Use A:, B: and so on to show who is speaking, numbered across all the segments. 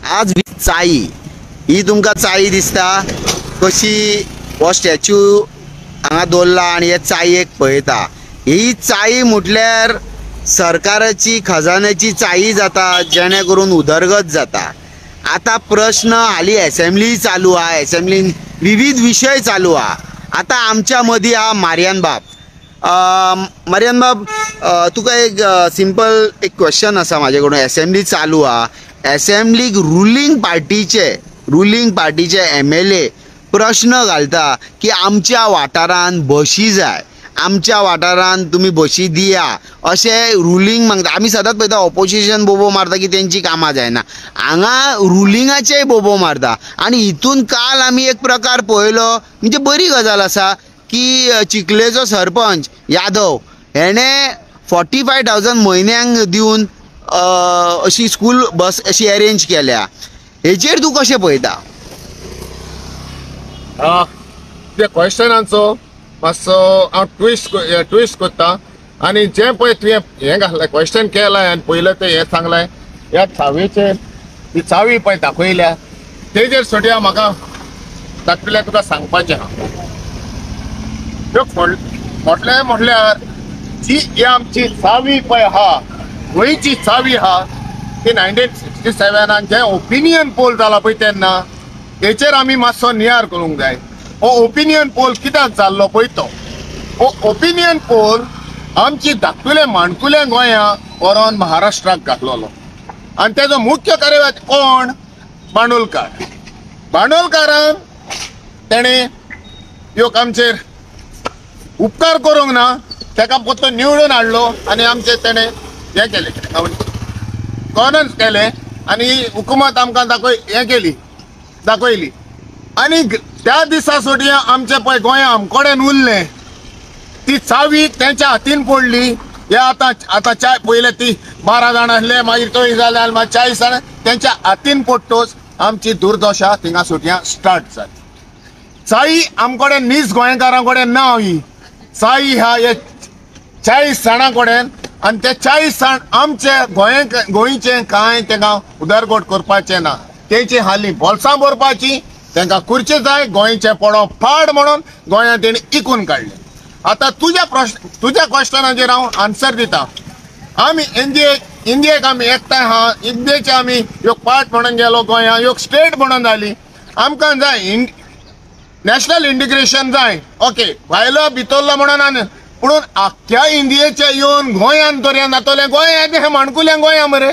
A: आज चाई ही तुमकां चाई दिसता कशी हो स्टॅच्यू हांगा दवरला आनी हे चायेक पळयता। ही चाई म्हटल्यार सरकाराची खजान्याची चाई जाता जेणे करून उदरगत जाता। आता प्रश्न हाली असेंब्ली चालू आहा, असेंब्लीन विविध विषय चालू आहा। आता आमच्या मदीं आहा मारियान बाब। मारियान बाब, तुका एक सिंपल एक क्वेश्चन आसा म्हाजे कडून। असेंब्ली चालू आहा, असेंब्लीक रुलींग पार्टीचे MLA प्रश्न घालता की आमच्या वाठारांत बशी जाय, आमच्या वाठारांत तुमी बशी दिया अशें रुलींग मागता। आमी सदांच पळयता ऑपोजिशन बोबो मारता की तेंची कामां जायना, हांगा रुलिंगाचेय बोबो मारता। आनी हितून काल आमी एक प्रकार पळयलो, म्हणजे बरी गजाल आसा की चिखलेचो सरपंच यादव हेणे 45,000 म्हयन्यांक दिवन अशी स्कूल बस अशी अरेंज केल्या। हेचेर तूं कशें पळयता?
B: त्या क्वेश्चनाचो मातसो हांव ट्विस्ट करता आनी जे पळय तुवें हें घातलें क्वेश्चन केलां आनी पयलें तें हें सांगलें ह्या चावेचेर ही चावी पळय दाखयल्या तेजेर सोडिया म्हाका दाखयल्या तुका सांगपाचें आहा। म्हटलें म्हटल्यार जी आमची चावी पळय आहा, गोंयची चावी आहा ती 1967 जे ओपिनियन पोल जाला पळय तेन्ना तेचेर आमी मातसो नियार करूंक जाय। हो ओपिनियन पोल कित्याक जाल्लो पळय तो, हो ओपिनियन पोल आमची धाकटुले माणकुले गोंयां व्हरोन महाराष्ट्राक घातलेलो आनी तेजो मुख्य कार्यवाह कोण? बांडोलकार। बांडोलकारान तेणे ह्यो आमचेर उपकार करूंक ना, तेका फक्त निवडून हाडलो आनी आमचे तेणे हें केलें गव्हर्नन्स केलें आनी हुकुमत आमकां दाखयली आनी त्या दिसा सोडिया आमचे पळय गोंया आमकोडेन उरलें, ती चावी तेंच्या हातीन पडली। हे आतां चाय पयले ती 12 जाण आसले, मागीर तो जाले मागीर 40 जाण तेंच्या हातीन पडटोच आमची दुर्दशा थिंगा सोडिया स्टार्ट जाली। चाई आमकोडेन नीज गोंयकारां कडेन ना, ही चाई ह्या हे 40 जाणां कडेन आनी ते 40 जाण आमचे गोंयचे कांय तेंकां उदरगत करपाचें ना, तेंची हाली बोल्सां भरपाची, तेंकां खुर्ची जाय, गोंयचे पडो फाड म्हणून गोंयां तेणी इकून काडले। आता तुज्या क्वेश्चनाचेर हांव आन्सर दिता। आमी इंडियेक आमी एकठांय आहा, इंडियेचे आमी ह्यो पार्ट म्हणून गेलो, गोंयां ह्यो स्टेट म्हणून जाली। आमकां जाय नॅशनल इंटिग्रेशन जाय, ओके भायलो भितरलो म्हणून आनी पुणून आख्ख्या इंडियेचे येवन गोंयान तरी जातले। गोंय हे माणकुले गोंया मरे,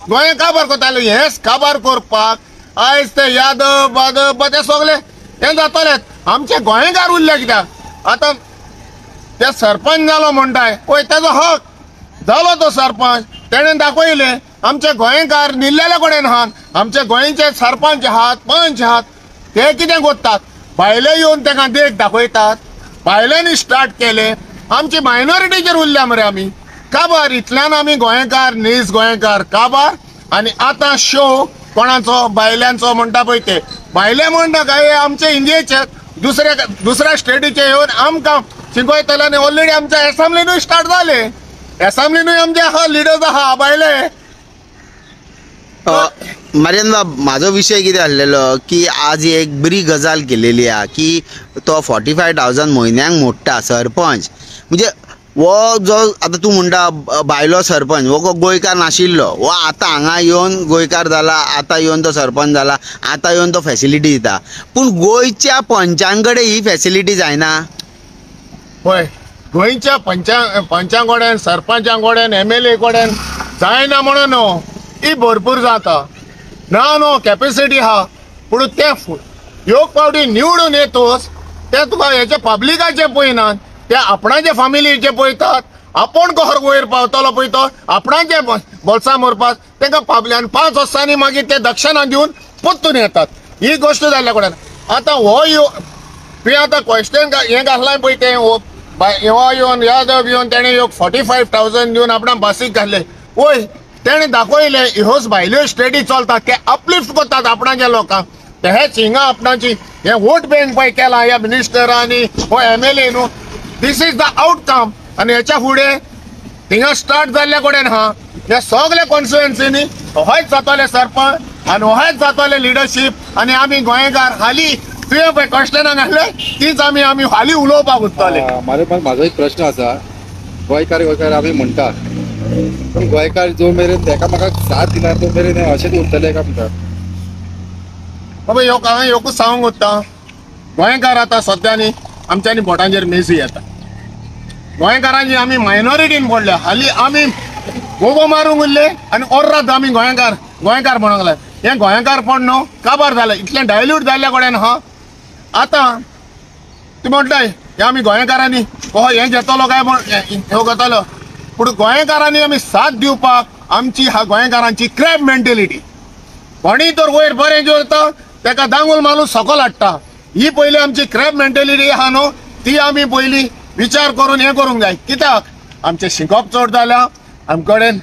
B: गोंया काबार करताले, हेच काबार करपाक आयज ते यादव ते सगळे हे जातलेत। आमचे गोंयकार उरले कित्याक? आतां ते सरपंच जालो म्हणटाय पळय तेजो हक जालो, तो सरपंच तेणें दाखयलें आमचे गोंयकार निल्लेले कडेन आहात, आमचे गोंयचे सरपंच आहात, पंच आहात, ते कितें करतात? भायले येवन तेका देख दाखयतात, भायल्यांनी स्टार्ट केले, आमची मायनॉरिटीचेर उरल्या मरे आमी काबार। इतल्यान आमी गोंयकार नीज गोंयकार काबार। आनी आतां शो कोणाचो? भायल्यांचो म्हणटा पळय ते भायले म्हणटा काय आमचे इंडियेचे दुसऱ्या स्टेटीचे येवन आमकां शिकयतले आनी ऑलरेडी आमच्या असेंब्लीनूय स्टार्ट जाले, असेंब्लीनूय आमचे आहा लिडर्स आहा भायले।
A: मारियान बाब, म्हाजो विशय कितें आसलेलो की आज एक बरी गजाल केलेली आहा की तो 45,000 म्हयन्यांक मोडटा सरपंच। म्हणजे वो जो आतां तूं म्हणटा भायलो सरपंच वो गोंयकार नाशिल्लो, वो आतां हांगा येवन गोंयकार जाला, आतां येवन तो सरपंच जाला, आतां येवन तो फॅसिलिटी दिता। पूण गोंयच्या पंचां कडेन ही फॅसिलिटी जायना
B: पळय। गोंयच्या पंचां कडेन, सरपंचां कडेन, MLA कडेन जायना म्हणून ही भरपूर जाता ना, कॅपेसिटी आहा। पूण ते योग पावटी निवडून येतोच ते तुका हेचे पब्लिकाचे पळयनात, ते आपणाचे फॅमिलीचे पळयतात। आपण घर वयर पावतलो पळय तो आपणाचे बोल्सां भरपाक तेंकां पावल्यान 5 वर्सांनी मागीर ते दक्षिणा दिवन परतून येतात। ही गोश्ट जाल्ल्या कडेन आतां हो तुवें आतां क्वेश्चन हें घातलां पळय तें हो येवन यादव येवन तेणें 45,000 दिवन आपणाक बासीक घातले। वय तेणें दाखयलें ह्योच भायल्यो स्टेटी चलतात, ते अपलिफ्ट करतात आपणाच्या लोकांक। ते हेच हिंगा आपणाची हे वोट बँक पळय केला ह्या मिनिस्टरांनी हो MLA न्हू, दीस इज द आउटकम। आनी हेच्या फुडें थिंगा स्टार्ट जाल्ल्या कडेन आहा हे सगळे कॉन्स्टिट्युएन्सीनी होच जातले सरपंच, आणि हेच जातले लिडरशीप आणि आम्ही गोंयकार हाली तुवें पळय क्वेश्चनां घातले तीच आम्ही हाली उलोवपाक उत्तले.
C: म्हाजो एक प्रश्न आसा. गोंयकार आमी म्हणटा पूण गोंयकार जो मेरेन तेका म्हाका साथ दिना तो मेरेन अशेंच उरतले काय म्हणटा.
B: बाबा हांवें एकूच सांगूंक उत्ता गोंयकार आतां सद्या न्ही आमच्यांनी बोटांचेर मेसी येता. गोंयकारांची आमी मायनॉरिटीन पडल्या हाली आमी गोगो मारूंक उरले आनी ओर्रात आमी गोंयकार म्हणूंक लागले. हें गोंयकार पण न्हू काबार जालें इतलें डायल्यूट जाल्ल्या कडेन हा. आतां तूं म्हणटाय हे आमी गोंयकारांनी हें घेतलो काय म्हण ह्यो घेतलो पूण गोंयकारांनी आमी साथ दिवपाक आमची गोंयकारांची क्रॅब मेंटेलिटी. कोणी तर वयर बरें जेवता तेका दांगूल मारून सकयल हाडटा. ही पयली आमची क्रॅब मेंटेलिटी आहा न्हू ती आमी पयली विचार करून हें करूंक जाय. कित्याक आमचें शिकप चड जाल्या आमचे कडेन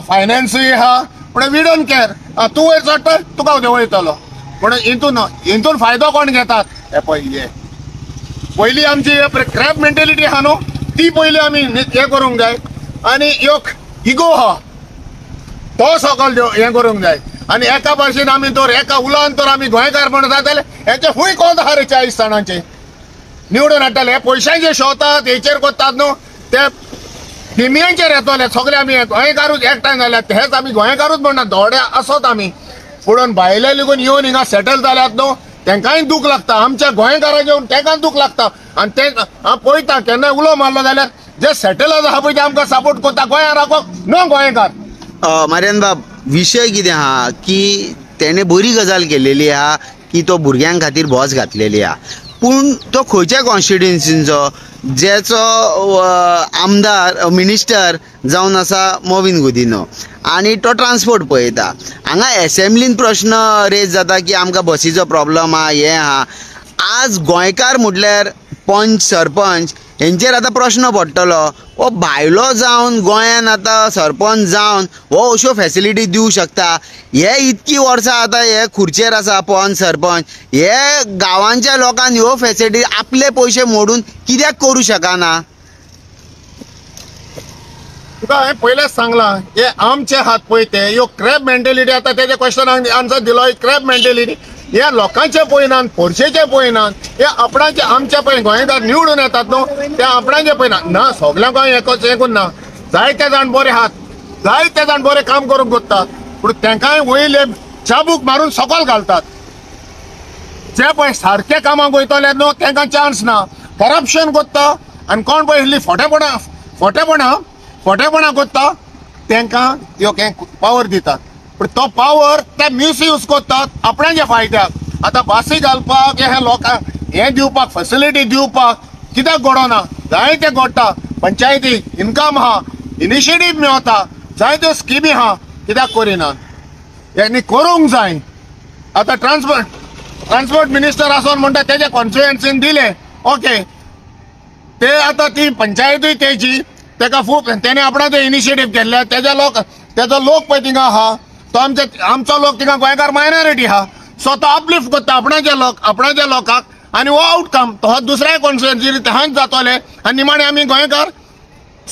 B: फायनान्सूय आहा पूण वी डोंट केअर. तूं वयर चडटा तुका वयतलो पूण हितून फायदो कोण घेतात हे पयली आमची क्रॅब मेंटेलिटी आहा न्हू ती पयली आमी हें करूंक जाय. आनी एक इगो आहा तो सकयल हें करूंक जाय. आनी एका भाशेन आमी तर एका उलोवन तर आमी गोंयकार म्हणून जाताले हेचे खूंय कोंत आहा रे 40 जाणांचे निवडून हाडटाले. हे पयशांचे शोतात हेचेर कोत्तात न्हू ते टिमयांचेर येतले सगळे आमी गोंयकारूच एकठांय जाल्यात. हेच आमी गोंयकारूच म्हणना धोडे आसत आमी पुणून भायले लेगून येवन हिंगा सेटल जाल्यात न्हू तेंकांय दूख लागता. आमच्या गोंयकारांक येवन तेंकां दूख लागता. आनी ते हांव पळयता केन्नाय उलो मारलो जाल्यार जे सेटलर्स आहा पळय ते आमकां सपोर्ट करता गोंयाक नो गोंयकार.
A: मार्यान बाब विशय कितें आहा की तेणे बरी गजाल केलेली आहा की तो भुरग्यां खातीर बस घातलेली आहा पूण तो खंयच्या कॉन्स्टिट्युएन्सीचो जेचो आमदार मिनिस्टर जावन आसा मोविन गुदिनो आनी तो ट्रान्सपोर्ट पळयता. हांगा एसेंब्लीन प्रश्न रेज जाता की आमकां बसीचो प्रॉब्लम आहा हें आहा. आज गोंयकार म्हटल्यार पंच सरपंच हेंचेर आतां प्रश्न पडटलो हो भायलो जावन गोंयान आतां सरपंच जावन हो अश्यो फॅसिलिटी दिवंक शकता. हे इतकी वर्सां आतां हे खुर्चेर आसा पंच सरपंच हे गांवांच्या लोकांक ह्यो फॅसिलिटी आपले पयशे मोडून कित्याक करूं शकना.
B: तुका हांवें पयलेंच सांगलां हे आमचे हात पळय ते ह्यो क्रॅब मेंटेलिटी आतां तेच्या क्वेश्चनाक आन्सर दिलो क्रॅब मेंटेलिटी हे लोकांचे पळयनात खोर्शेचे पळयनात हे आपणाचे आमचे पळय गोंयकार निवडून येतात न्हू ते आपणाचे पळयनात ना सगळ्यांक एकच हें ना. जायते जाण बरे आहात जायते जाण बरें काम करूंक कोत्तात पूण तेंकांय वयले चाबूक मारून सकयल घालतात. जे पळय सारके कामाक वयतले न्हू तेंकां चान्स ना करप्शन कोत्ता आनी कोण पळय इल्ली फोटेपणां कोत्ता तेंकां ह्यो पावर दितात पूण तो पावर ते मिसयूज कोत्तात आपणाच्या फायद्याक. आतां बासी घालपाक हे लोकांक हें दिवपाक फॅसिलिटी दिवपाक कित्याक घडोना जायते घडटा. पंचायती इन्कम आहा इनिशिएटीव मेळटा जायत्यो स्किमी आहा कित्याक करिनात हें करूंक जाय. आतां ट्रान्सपोर्ट मिनिस्टर आसोन म्हणटा तेजे कॉन्स्टिट्युएन्सीन दिले ओके ते आतां ती पंचायतूय तेजी तेका खूब तेणे आपणाचो इनिशिएटीव केल्ले तेजो लोक पळय थिंगा आहा तो आमचो लोक थिंगा गोंयकार मायनॉरिटी आहा सो तो अपलिफ्ट करता आपणाच्या लोकांक आनी हो आउटकम तो दुसऱ्या कॉन्स्टिट्युएन्सीन तहांच जातले आनी निमाणे आमी गोंयकार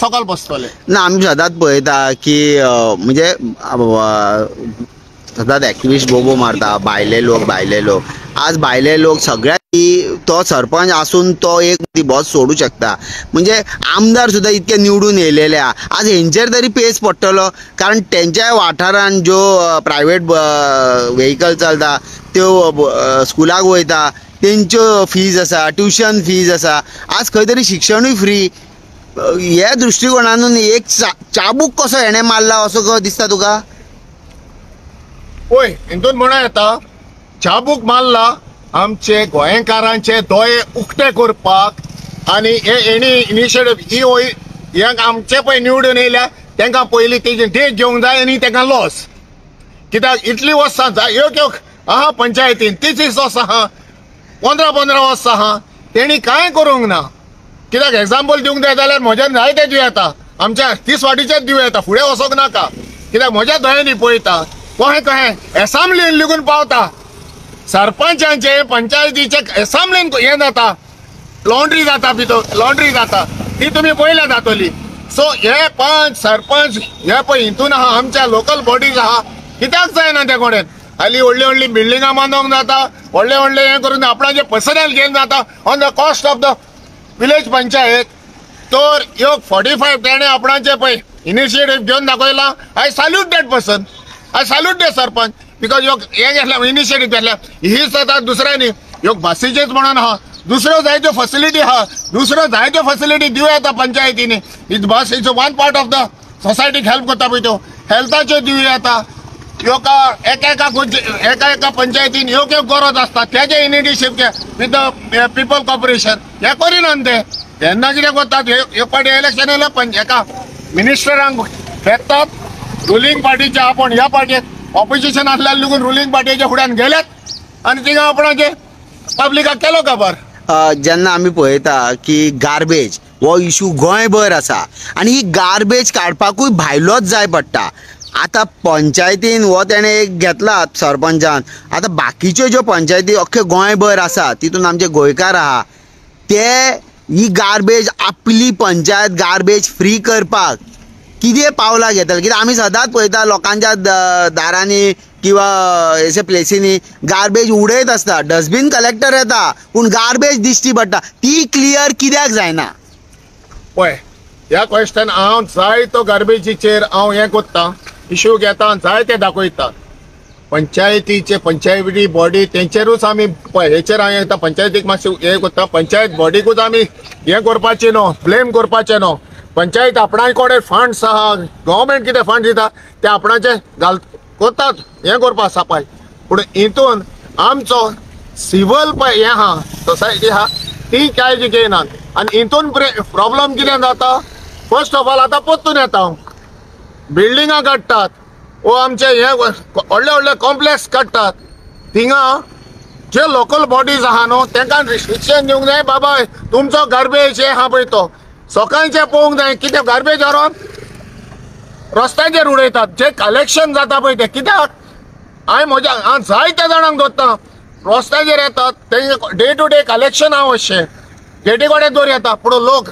B: सकयल बसतले.
A: ना आमी सदांच पळयता की म्हणजे सदांच एक्टिविस्ट बोबो मारता भायले लोक आज भायले लोक सगळ्यात तो सरपंच आसून तो एक ती बस सोडू शकता म्हणजे आमदार सुद्दां इतके निवडून येयलेले आहा. आज हेंचेर तरी पेस पडटलो कारण तेंच्या वाठारान ज्यो प्रायवेट व्हेकल चलता त्यो स्कुलाक वयता तेंच्यो फीज आसा ट्युशन फीज आसा आज खंय तरी शिक्षणूय फ्री. ह्या दृश्टिकोनानून एक चाबूक कसो हेणे मारला असो दिसता तुका.
B: पळय हितून म्हणा येता चाबूक मारला आमचे गोंयकारांचे दोळे उक्ते करपाक आनी हे हेणी इनिशिएटीव ही आमचे पळय निवडून येयल्या तेंकां पयलीं तेजी डेट घेवंक जाय आनी तेंकां लॉस कित्याक इतली वर्सां जाय एक आहा पंचायतीन 30 वर्सां आहा 15 वर्सां आहा तेणी कांय करूंक ना. कित्याक एग्जाम्पल दिवंक जाय जाल्यार म्हज्यान जायते दिव येता आमच्या 30 वाटीचेच दिव येता फुडें वचोंक नाका कित्याक म्हज्या दोळ्यांनी पळयता कहें एसांब्लीन लेगून पावता सरपंचांचे पंचायतीचे एसांब्लीन हें जाता लॉन्ड्री जाता ती तुमी पळयल्या जातली. सो हे पंच सरपंच हे पळय हितून आहा आमच्या लोकल बॉडीज आहा कित्याक जायना ते कोणेन हाली व्हडली व्हडली बिल्डिंगां बांदोंक जाता, व्हडले व्हडले हे करून आपणाचे पर्सनल घेवन जाता on the cost of the village panchayat. तर ह्यो 45 तेणे आपणाचे पळय इनिशिएटीव घेवन दाखयला. I salute that person, I salute the sarpanch, because ह्यो हे घेतला इनिशिएटीव घेतला. ही सता दुसऱ्यांनी ह्यो भासीचेच म्हणून आहा, दुसऱ्यो जायत्यो फॅसिलिटी आहा, दुसऱ्यो जायत्यो फॅसिलिटी दिवं येता पंचायतींनी. Is bus is one part of the सोसायटीक हेल्प करता पळय त्यो हेल्थाच्यो दिवं येता. एका पंचायतीन ह्यो गरज असता त्याचे initiative with the people corporation हे करिनात ते. तेन्ना कितें करतात, एक पार्टी इलेक्शन येयलें एका मिनिस्टरांक फेकतात रुलींग पार्टीचे. आपण ह्या पार्टीक ऑपोजिशन असल्यान लागून रुलींग पार्टीच्या फुड्यान गेलेत आणि थिंगा आपणाचे पब्लिकाक केलो खबर.
A: जेन्ना आमी पळयता की गार्बेज हो इशू गोंयभर आसा आनी ही गार्बेज काडपाकूय भायलोच जाय पडटा. आता पंचायतीन हो तेणें एक घेतला सरपंचान. आता बाकीच्यो ज्यो पंचायती अख्खे गोंयभर आसा तितून आमचे गोंयकार आहा ते ही गार्बेज आपली पंचायत गार्बेज फ्री करपाक कितें पावलां घेतले. कित्याक आमी सदांच पळयता लोकांच्या दारांनी किंवा अशे प्लेसींनी गार्बेज उडयत आसता, डस्टबीन कलेक्टर येता पूण गार्बेज दिश्टी पडटा. ती क्लियर कित्याक जायना
B: पळय ह्या क्वेश्चन हांव जायतो गार्बेजीचेर हांव हें कोत्ता, इश्यू घेता, जाय ते दाखयता. पंचायती बॉडी तेंचेरूच आमी पळय हेचेर हांव येता पंचायतीक मातशें हें कोत्ता. पंचायत बॉडीकूच आमी हें करपाचें न्हू, ब्लेम करपाचें न्हू. पंचायत आपणाचे कडेन फंड्स आहा, गव्हर्मेंट कितें फंड दिता ते आपणाचे कोतात हें करपा सफाई. पूण हितून आमचो सिव्हल पळय हें आहा सोसायटी आहा ती काळजी घेयनात. आनी हितून प्रॉब्लेम कितें जाता, फर्स्ट ऑफ ऑल आतां परतून येता बिल्डिंगां काडटात वो आमचे हे व्हडले व्हडले कॉम्प्लेक्स काडटात. थिंगा जे लोकल बॉडीज आहा न्हू तांकां रिस्ट्रिक्शन दिवंक जाय. बाबा तुमचो गार्बेज हे आहा पळय तो सकाळचें पळोवंक जाय. कितें गार्बेज व्हरोन रस्त्याचेर उडयतात. जे कलेक्शन जाता पळय ते कित्याक हांव जायत्या जाणांक धरता रस्त्याचेर येतात ते डे टू डे कलेक्शन अशें गेटी कडेन दवर येता. पूण लोक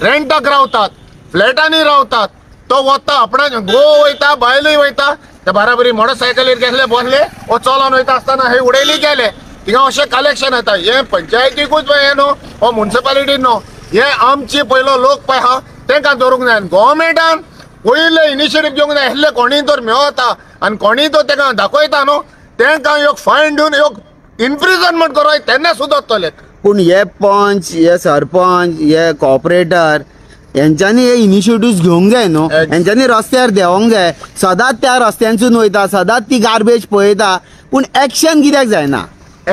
B: रेंटाक रावतात, फ्लॅटांनी रावतात. तो वता आपणा गो वयता बायलूय वयता ते बराबरी मोटरसायकलीर गेले बसले वो चलोन वयता आसतना हे उडयली गेले. थिंगा अशें कलेक्शन येता. हे पंचायतीकूच हे न्हू हो म्युनिसिपालिटी न्हू, हे आमचे पयलो लोक पळय आहा तांकां धरूंक जाय. गव्हर्मेंटान पयले इनिशिएटीव घेवंक जाय. हेल्ले कोणीय तर मेळता आनी कोणीय तो तांकां दाखयता न्हू तांकां एक फायन दिवन एक इम्प्रिजनमेंट करप तेन्ना सुदारतले.
A: पूण हे पंच हे सरपंच हे कॉर्पोरेटर यांच्यानी हे इनिशिएटिव्ह घेवंक जाय न्हू. यांच्यानी रस्त्यार देवंक जाय. सदांच त्या रस्त्यांसून वयता, सदांच ती गार्बेज पळयता पूण एक्शन कित्याक जायना.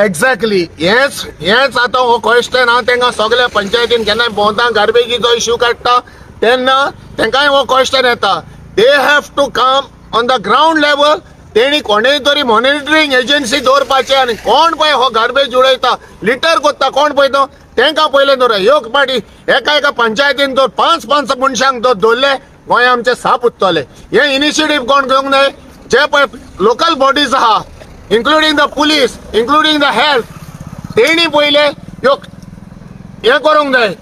B: एक्झॅक्टली हेच आतां हो क्वेश्चन हांव तांकां सगळ्या पंचायतीन केन्नाय भोंवता गार्बेजीचो इश्यू काडटा तेन्ना तांकांय हो क्वेश्चन येता. They have to come on the ground level. तेणी कोणेय तरी मॉनिटरींग एजन्सी दवरपाचें आनी कोण पळय हो गार्बेज उडयता लिटर करता कोण पळय तो तांकां पयलें दवर. ह्यो पाटी एका पंचायतीन तर 5 मनशांक तो दवरले गोंय आमचे साप उरतले. हे इनिशिएटीव कोण घेवंक जाय. जे पळय लोकल बॉडीज आहा including the police including the health तेणी पयले ह्यो हे करूंक जाय,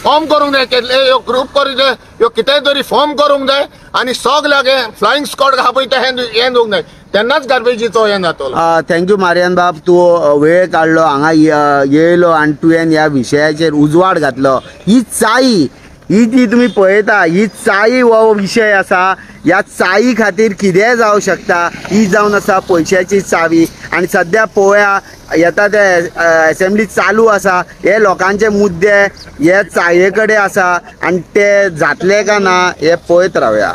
B: फॉर्म करूंक जाय. केसले ह्यो ग्रूप करूंक जाय, ह्यो कितेंय तरी फॉर्म करूंक जाय आनी सगळ्याक फ्लायंग स्क्वॉड आहा पळय ते हें दिवंक जाय. तेन्नाच गार्बेजीचो हें जातलो.
A: थँक्यू मारियान बाब, तूं वेळ काडलो हांगा येयलो आनी तुवें ह्या विशयाचेर उजवाड घातलो. ही चाई ही जी तुमी पळयता ही चाई हो विशय आसा. ह्या चाई खातीर कितेंय जावं शकता. ही जावन आसा पयशाची चावी आनी सद्या पळोवया येता ते असेंब्ली चालू आसा. हे लोकांचे मुद्दे हे चाये कडेन आसा आनी ते जातले काय ना हे पळयत रावया.